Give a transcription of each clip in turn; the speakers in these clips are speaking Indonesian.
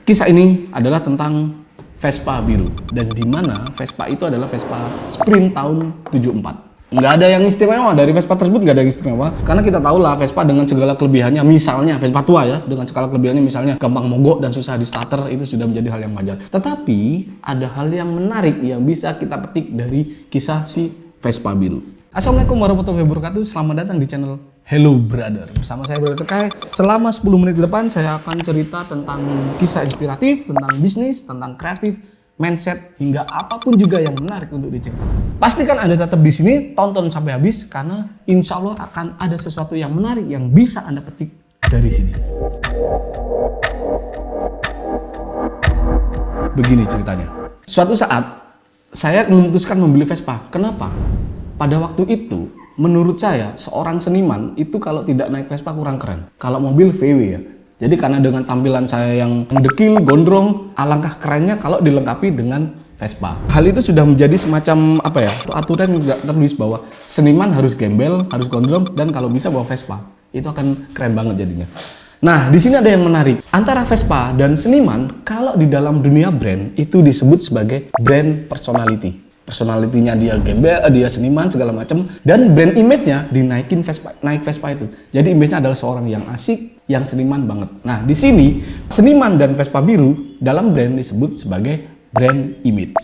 Kisah ini adalah tentang Vespa biru, dan di mana Vespa itu adalah Vespa Sprint tahun 74. Nggak ada yang istimewa dari Vespa tersebut, nggak ada yang istimewa karena kita tahu lah Vespa dengan segala kelebihannya, misalnya Vespa tua ya, dengan segala kelebihannya misalnya gampang mogok dan susah di starter, itu sudah menjadi hal yang wajar. Tetapi ada hal yang menarik yang bisa kita petik dari kisah si Vespa biru. Assalamualaikum warahmatullahi wabarakatuh, selamat datang di channel Hello Brother. Bersama saya Brother Kai. Selama 10 menit ke depan saya akan cerita tentang kisah inspiratif, tentang bisnis, tentang kreatif, mindset, hingga apapun juga yang menarik untuk diceritakan. Pastikan Anda tetap di sini, tonton sampai habis karena insya Allah akan ada sesuatu yang menarik yang bisa Anda petik dari sini. Begini ceritanya. Suatu saat saya memutuskan membeli Vespa. Kenapa? Pada waktu itu, menurut saya seorang seniman itu kalau tidak naik Vespa kurang keren. Kalau mobil VW ya. Jadi karena dengan tampilan saya yang dekil, gondrong, alangkah kerennya kalau dilengkapi dengan Vespa. Hal itu sudah menjadi semacam aturan yang tidak tertulis bahwa seniman harus gembel, harus gondrong, dan kalau bisa bawa Vespa. Itu akan keren banget jadinya. Nah, di sini ada yang menarik. Antara Vespa dan seniman, kalau di dalam dunia brand itu disebut sebagai brand personality. Personalitinya dia gembel, dia seniman segala macam, dan brand image-nya dinaikin Vespa, naik Vespa itu. Jadi image-nya adalah seorang yang asik, yang seniman banget. Nah, di sini seniman dan Vespa biru dalam brand disebut sebagai brand image.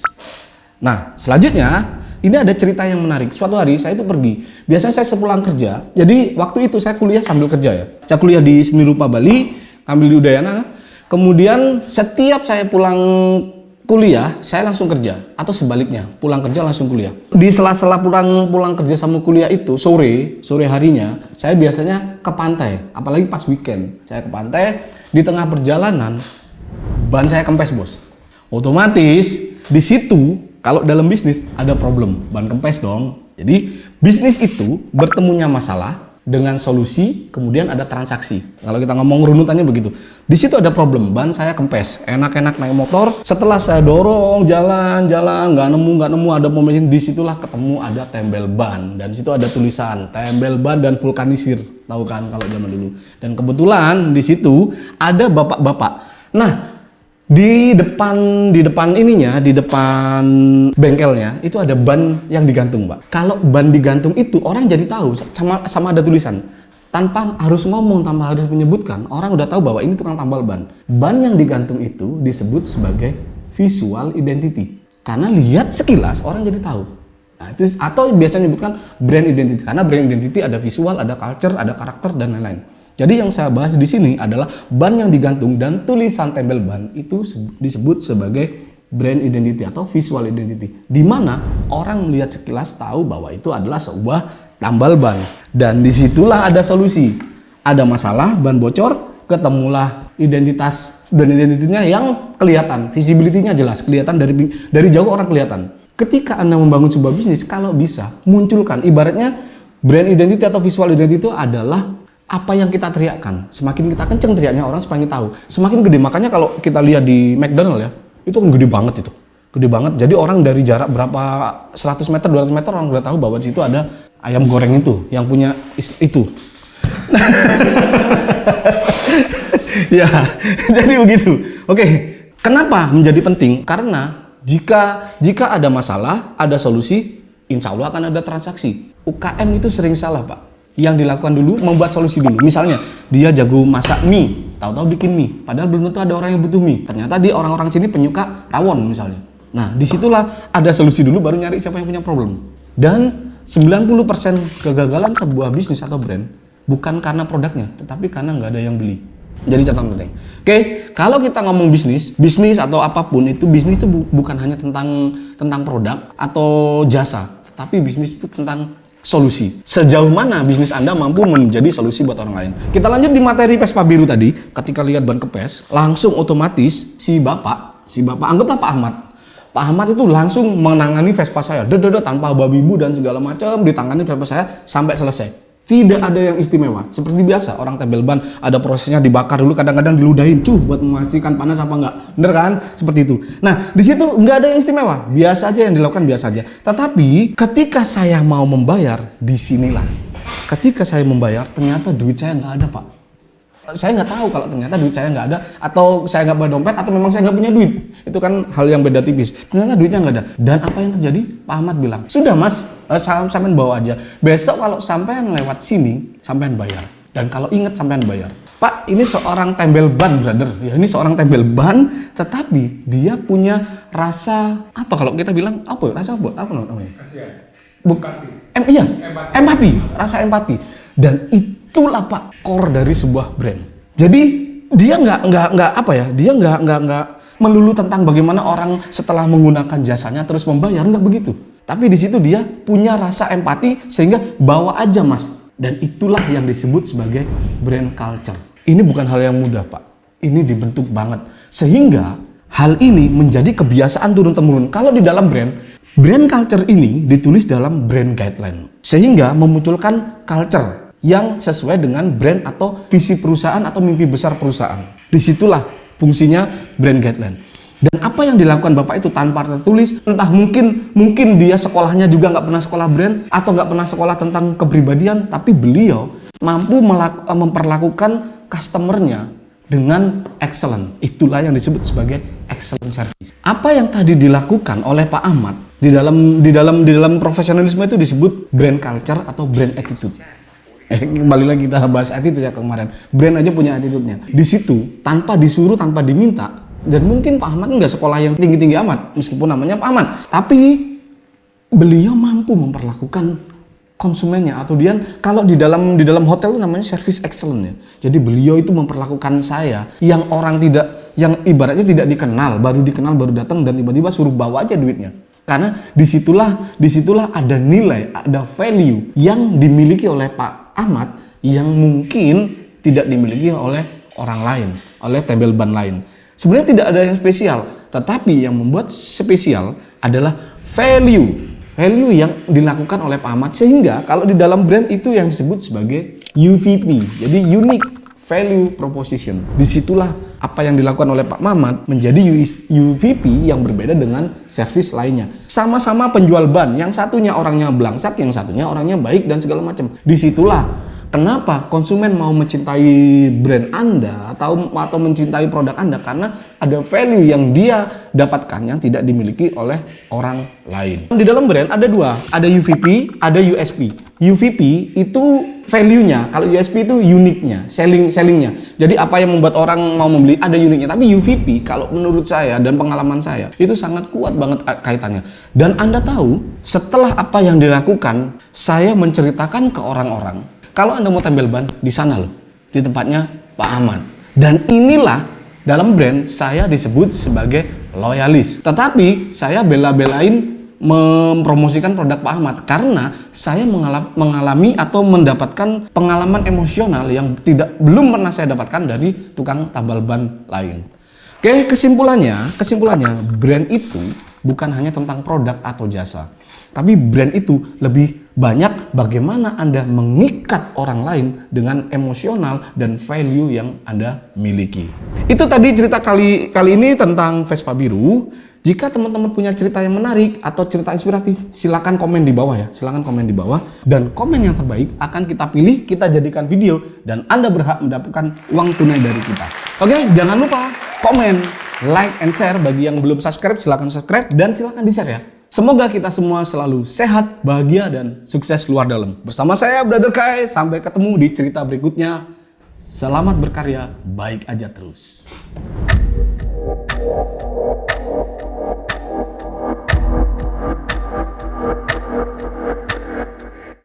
Nah, selanjutnya ini ada cerita yang menarik. Suatu hari saya itu pergi. Biasanya saya sepulang kerja. Jadi waktu itu saya kuliah sambil kerja ya. Saya kuliah di Seni Rupa Bali, ambil di Udayana. Kemudian setiap saya pulang kuliah, saya langsung kerja, atau sebaliknya, pulang kerja langsung kuliah. Di sela-sela pulang kerja sama kuliah itu, sore harinya, saya biasanya ke pantai, apalagi pas weekend. Saya ke pantai, di tengah perjalanan, ban saya kempes bos. Otomatis, di situ, kalau dalam bisnis, ada problem, ban kempes dong. Jadi, bisnis itu bertemunya masalah, dengan solusi, kemudian ada transaksi. Kalau kita ngomong runutannya begitu. Di situ ada problem, ban saya kempes. Enak-enak naik motor. Setelah saya dorong, jalan, nggak nemu ada pom bensin. Disitulah ketemu ada tembel ban. Dan situ ada tulisan tembel ban dan vulkanisir. Tahu kan kalau zaman dulu. Dan kebetulan di situ ada bapak-bapak. Nah, di depan bengkelnya itu ada ban yang digantung, Pak. Kalau ban digantung itu orang jadi tahu sama ada tulisan. Tanpa harus ngomong, tanpa harus menyebutkan, orang udah tahu bahwa ini tukang tambal ban. Ban yang digantung itu disebut sebagai visual identity. Karena lihat sekilas orang jadi tahu. Nah, itu atau biasanya menyebutkan brand identity. Karena brand identity ada visual, ada culture, ada karakter dan lain-lain. Jadi yang saya bahas di sini adalah ban yang digantung dan tulisan tembel ban itu disebut sebagai brand identity atau visual identity. Di mana orang melihat sekilas tahu bahwa itu adalah sebuah tambal ban. Dan disitulah ada solusi. Ada masalah, ban bocor, ketemulah identitas dan identitinya yang kelihatan, visibility-nya jelas, kelihatan dari jauh orang kelihatan. Ketika Anda membangun sebuah bisnis, kalau bisa munculkan ibaratnya brand identity atau visual identity itu adalah apa yang kita teriakkan. Semakin kita kenceng teriaknya, orang semakin tahu. Semakin gede. Makanya kalau kita lihat di McDonald ya, itu kan gede banget itu. Gede banget. Jadi orang dari jarak berapa 100 meter, 200 meter orang udah tahu bahwa di situ ada ayam goreng itu yang punya itu. Ya, jadi begitu. Oke. Kenapa menjadi penting? Karena jika ada masalah, ada solusi, insya Allah akan ada transaksi. UKM itu sering salah, Pak. Yang dilakukan dulu, membuat solusi dulu. Misalnya, dia jago masak mie, tahu-tahu bikin mie. Padahal belum tentu ada orang yang butuh mie. Ternyata dia orang-orang sini penyuka rawon misalnya. Nah, disitulah ada solusi dulu, baru nyari siapa yang punya problem. Dan 90% kegagalan sebuah bisnis atau brand bukan karena produknya, tetapi karena nggak ada yang beli. Jadi catatan penting. Oke, kalau kita ngomong bisnis atau apapun itu, bisnis itu bukan hanya tentang produk atau jasa, tapi bisnis itu tentang solusi. Sejauh mana bisnis Anda mampu menjadi solusi buat orang lain. Kita lanjut di materi Vespa biru tadi. Ketika lihat ban kempes, langsung otomatis si bapak anggaplah Pak Ahmad. Pak Ahmad itu langsung menangani Vespa saya. Tanpa babi bu dan segala macam ditangani Vespa saya sampai selesai. Tidak ada yang istimewa. Seperti biasa orang tembel ban ada prosesnya, dibakar dulu, kadang-kadang diludahin buat memastikan panas apa enggak. Bener kan? Seperti itu. Nah, di situ nggak ada yang istimewa. Biasa aja yang dilakukan, biasa aja. Tetapi ketika saya mau membayar, disinilah. Ketika saya membayar, ternyata duit saya nggak ada, Pak. saya nggak tahu kalau ternyata duit saya nggak ada, atau saya nggak bawa dompet, atau memang saya nggak punya duit. Itu kan hal yang beda tipis. Ternyata duitnya nggak ada. Dan apa yang terjadi? Pak Ahmad bilang, sudah mas, sampean bawa aja. Besok kalau sampean lewat sini, sampean bayar. Dan kalau ingat sampean bayar. Pak, ini seorang tembel ban, brother. Ya, ini seorang tembel ban, tetapi dia punya rasa apa kalau kita bilang apa? Rasa apa? Apa namanya? Iya, empati, rasa empati. Dan itulah Pak core dari sebuah brand. Jadi dia nggak apa ya? Dia nggak melulu tentang bagaimana orang setelah menggunakan jasanya terus membayar, nggak begitu. Tapi di situ dia punya rasa empati sehingga bawa aja mas. Dan itulah yang disebut sebagai brand culture. Ini bukan hal yang mudah Pak. Ini dibentuk banget. Sehingga hal ini menjadi kebiasaan turun-temurun. Kalau di dalam brand culture ini ditulis dalam brand guideline. Sehingga memunculkan culture yang sesuai dengan brand atau visi perusahaan atau mimpi besar perusahaan. Disitulah fungsinya brand guideline. Dan apa yang dilakukan Bapak itu tanpa tertulis, entah mungkin dia sekolahnya juga nggak pernah sekolah brand atau nggak pernah sekolah tentang kepribadian, tapi beliau mampu memperlakukan customernya dengan excellent. Itulah yang disebut sebagai excellent service. Apa yang tadi dilakukan oleh Pak Ahmad di dalam profesionalisme itu disebut brand culture atau brand attitude. Kembali lagi kita bahas attitude ya kemarin. Brand aja punya attitude-nya. Di situ tanpa disuruh, tanpa diminta. Dan mungkin Pak Ahmad nggak sekolah yang tinggi-tinggi amat, meskipun namanya Pak Ahmad. Tapi beliau mampu memperlakukan konsumennya, atau dia kalau di dalam hotel itu namanya service excellent ya. Jadi beliau itu memperlakukan saya yang orang yang ibaratnya tidak dikenal, baru datang dan tiba-tiba suruh bawa aja duitnya. Karena disitulah ada nilai, ada value yang dimiliki oleh Pak Ahmad yang mungkin tidak dimiliki oleh orang lain, oleh tembel ban lain. Sebenarnya tidak ada yang spesial, tetapi yang membuat spesial adalah value yang dilakukan oleh Pak Ahmad, sehingga kalau di dalam brand itu yang disebut sebagai UVP, jadi unique value proposition. Disitulah apa yang dilakukan oleh Pak Mamat menjadi UVP yang berbeda dengan servis lainnya. Sama-sama penjual ban, yang satunya orangnya belangsak, yang satunya orangnya baik dan segala macam. Disitulah kenapa konsumen mau mencintai brand Anda atau mencintai produk Anda, karena ada value yang dia dapatkan yang tidak dimiliki oleh orang lain. Di dalam brand ada dua, ada UVP, ada USP. UVP itu value-nya, kalau USP itu uniknya, sellingnya. Jadi apa yang membuat orang mau membeli ada uniknya. Tapi UVP kalau menurut saya dan pengalaman saya itu sangat kuat banget kaitannya. Dan Anda tahu setelah apa yang dilakukan, saya menceritakan ke orang-orang. Kalau Anda mau tembel ban, di sana loh, di tempatnya Pak Ahmad. Dan inilah dalam brand saya disebut sebagai loyalis. Tetapi saya bela-belain mempromosikan produk Pak Ahmad karena saya mengalami atau mendapatkan pengalaman emosional yang belum pernah saya dapatkan dari tukang tambal ban lain. Oke, kesimpulannya brand itu bukan hanya tentang produk atau jasa. Tapi brand itu lebih banyak bagaimana Anda mengikat orang lain dengan emosional dan value yang Anda miliki. Itu tadi cerita kali ini tentang Vespa Biru. Jika teman-teman punya cerita yang menarik atau cerita inspiratif, silakan komen di bawah ya. Silakan komen di bawah, dan komen yang terbaik akan kita pilih, kita jadikan video, dan Anda berhak mendapatkan uang tunai dari kita. Oke, jangan lupa komen, like, and share. Bagi yang belum subscribe, silakan subscribe dan silakan di-share ya. Semoga kita semua selalu sehat, bahagia, dan sukses luar dalam. Bersama saya, Brother Kai. Sampai ketemu di cerita berikutnya. Selamat berkarya, baik aja terus.